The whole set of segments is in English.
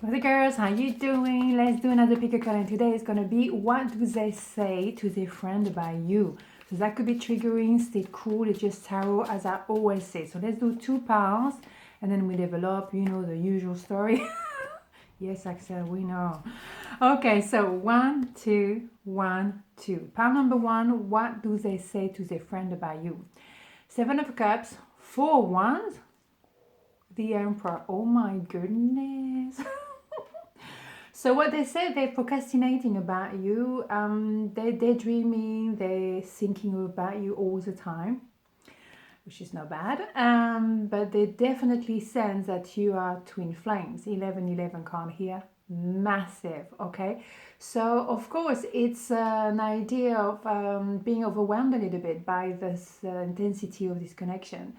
Hey girls, how you doing? Let's do another pick a card, and today is gonna be what do they say to their friend about you? So that could be triggering, stay cool, it's just tarot as I always say. So let's do 2 piles and then we develop, you know, the usual story. Yes, Axelle, we know. Okay, so 1, 2, 1, 2. Pile number 1, what do they say to their friend about you? 7 of Cups, 4 Wands, the Emperor. Oh my goodness. So what they say, they're procrastinating about you, they're daydreaming, they're thinking about you all the time, which is not bad, but they definitely sense that you are twin flames. 11 card here, massive, okay? So of course it's an idea of being overwhelmed a little bit by this intensity of this connection.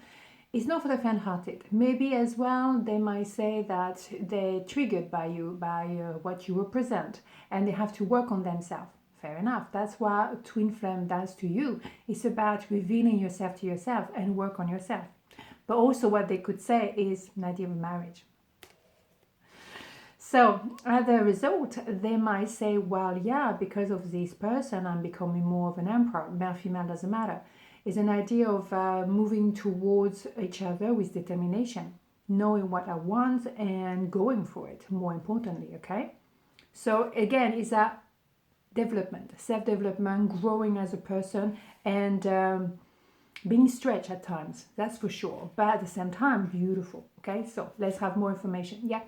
It's not for the faint-hearted. Maybe as well they might say that they're triggered by you, by what you represent, and they have to work on themselves. Fair enough. That's what twin flame does to you. It's about revealing yourself to yourself and work on yourself. But also what they could say is an idea of marriage. So as a result, they might say, well, yeah, because of this person, I'm becoming more of an emperor. Male, female, doesn't matter. It's an idea of moving towards each other with determination, knowing what I want and going for it, more importantly, okay? So again, it's a development, self-development, growing as a person, and being stretched at times, that's for sure, but at the same time, beautiful, okay? So let's have more information. Yeah,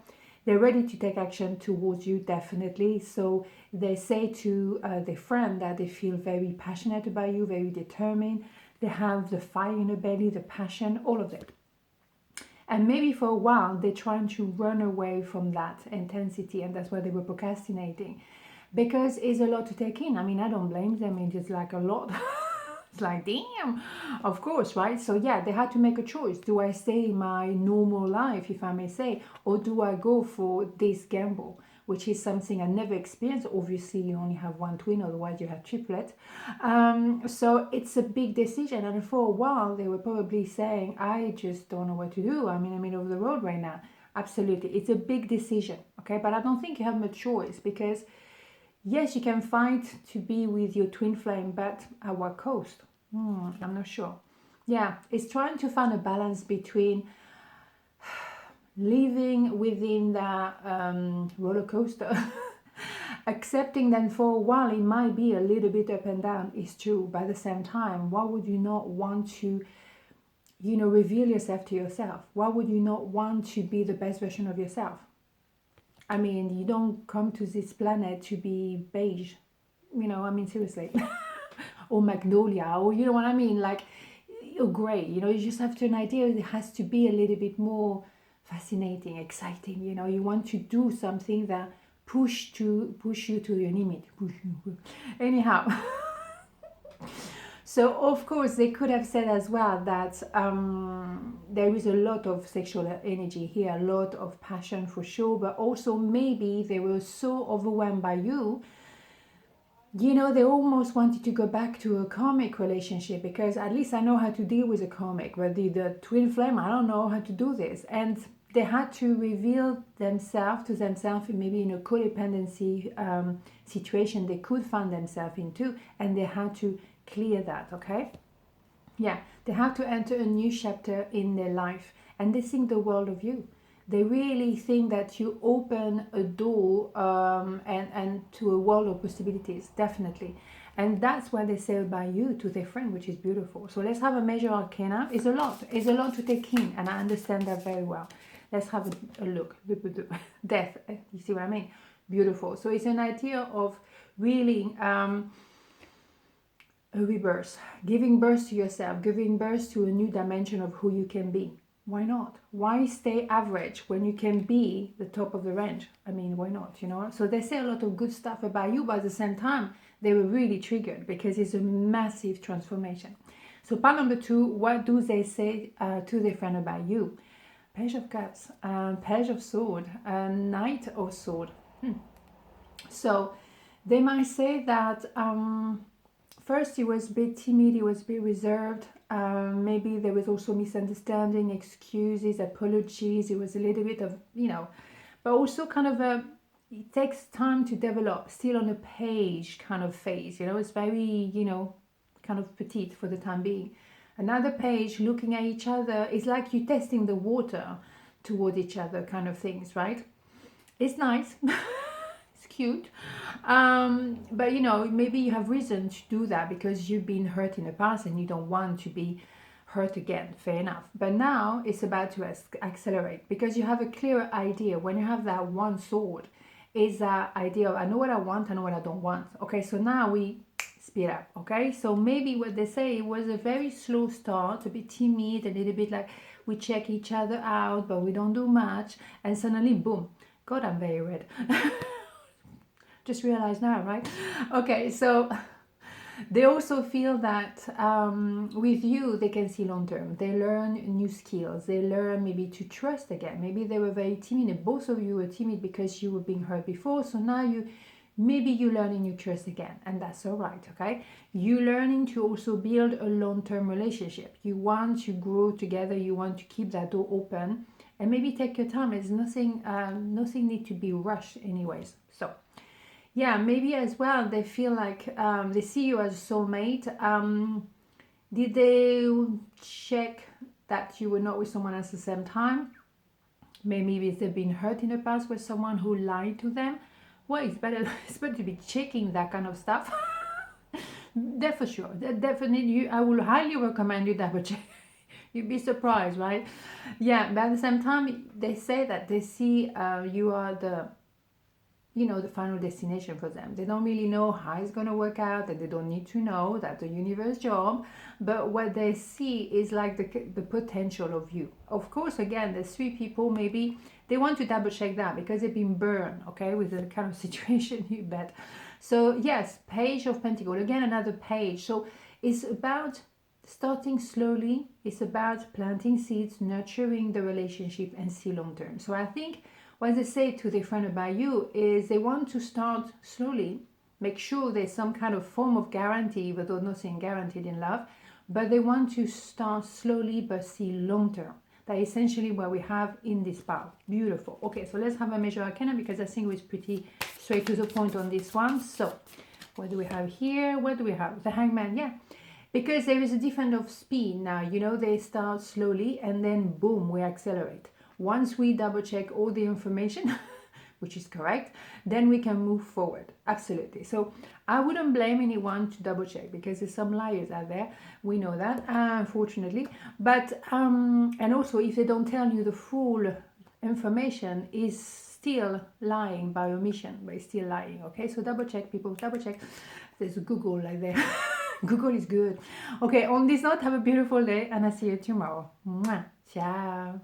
they're ready to take action towards you, definitely. So they say to their friend that they feel very passionate about you, very determined. They have the fire in the belly, the passion, all of it. And maybe for a while, they're trying to run away from that intensity, and that's why they were procrastinating. Because it's a lot to take in. I mean, I don't blame them, it's just like a lot. It's like, damn, of course, right? So yeah, they had to make a choice. Do I stay in my normal life, if I may say, or do I go for this gamble, which is something I never experienced? Obviously, you only have one twin, otherwise you have triplet. So it's a big decision. And for a while, they were probably saying, I just don't know what to do. I'm in the middle of the road right now. Absolutely. It's a big decision, okay? But I don't think you have much choice because yes, you can fight to be with your twin flame, but at what cost? I'm not sure. Yeah, it's trying to find a balance between living within the roller coaster, accepting that for a while it might be a little bit up and down, is true, but at the same time, why would you not want to, you know, reveal yourself to yourself? Why would you not want to be the best version of yourself? I mean, you don't come to this planet to be beige, you know, I mean, seriously. Or magnolia, or you know what I mean, like, or grey, you know, you just have to an idea it has to be a little bit more fascinating, exciting, you know, you want to do something that push you to your limit. Anyhow. So of course they could have said as well that there is a lot of sexual energy here, a lot of passion for sure, but also maybe they were so overwhelmed by you, you know, they almost wanted to go back to a karmic relationship, because at least I know how to deal with a karmic, but the twin flame, I don't know how to do this. And they had to reveal themselves to themselves, maybe in a codependency situation they could find themselves into, and they had to clear that, okay? Yeah, they have to enter a new chapter in their life, and they think the world of you. They really think that you open a door and to a world of possibilities, definitely. And that's what they say about you to their friend, which is beautiful. So let's have a major arcana. It's a lot. It's a lot to take in, and I understand that very well. Let's have a look. Death. You see what I mean? Beautiful. So it's an idea of really a rebirth, giving birth to yourself, giving birth to a new dimension of who you can be. Why not? Why stay average when you can be the top of the range? I mean, why not, you know? So they say a lot of good stuff about you, but at the same time, they were really triggered because it's a massive transformation. So part number 2, what do they say to their friend about you? Page of Cups, Page of Sword, Knight of Sword. So they might say that first he was a bit timid, he was a bit reserved. Maybe there was also misunderstanding, excuses, apologies. It was a little bit of, you know, but also kind of it takes time to develop, still on a page kind of phase, you know, it's very, you know, kind of petite for the time being. Another page, looking at each other, is like you testing the water toward each other kind of things, right? It's nice. It's cute. But you know, maybe you have reason to do that because you've been hurt in the past and you don't want to be hurt again. Fair enough. But now it's about to accelerate because you have a clearer idea. When you have that one sword, is that idea of I know what I want, I know what I don't want. Okay, so now we speed up. Okay, so maybe what they say, it was a very slow start, a bit timid, a little bit like we check each other out, but we don't do much, and suddenly boom. God, I'm very red. Just realized now, right? Okay, so they also feel that with you, they can see long term. They learn new skills. They learn maybe to trust again. Maybe they were very timid, and both of you were timid because you were being hurt before. So now maybe you're learning you trust again, and that's all right. Okay, you learning to also build a long-term relationship. You want to grow together. You want to keep that door open, and maybe take your time. There's nothing need to be rushed anyways. So yeah, maybe as well they feel like they see you as a soulmate. Did they check that you were not with someone else at the same time? Maybe if they've been hurt in the past with someone who lied to them. Well, it's better to be checking that kind of stuff. That for sure. That definitely, I will highly recommend you double check. You'd be surprised, right? Yeah, but at the same time, they say that they see you are the final destination for them. They don't really know how it's going to work out, and they don't need to know that the universe job, but what they see is like the potential of you. Of course, again, there's three people, maybe they want to double check that because they've been burned, okay, with the kind of situation you bet. So yes, Page of Pentacles, again, another page. So it's about starting slowly. It's about planting seeds, nurturing the relationship, and see long term. So I think what they say to their friend about you is they want to start slowly, make sure there's some kind of form of guarantee, even though nothing guaranteed in love, but they want to start slowly but see long term. That is essentially what we have in this part. Beautiful. Okay, so let's have a major arcana because I think it was pretty straight to the point on this one. So what do we have here? What do we have? The Hangman, yeah. Because there is a different of speed now, you know, they start slowly and then boom, we accelerate. Once we double check all the information, which is correct, then we can move forward. Absolutely. So I wouldn't blame anyone to double check because there's some liars out there. We know that, unfortunately. But, and also if they don't tell you the full information, is still lying by omission, but it's still lying. Okay, so double check, people, double check. There's Google like there. Google is good. Okay, on this note, have a beautiful day and I'll see you tomorrow. Mwah. Ciao.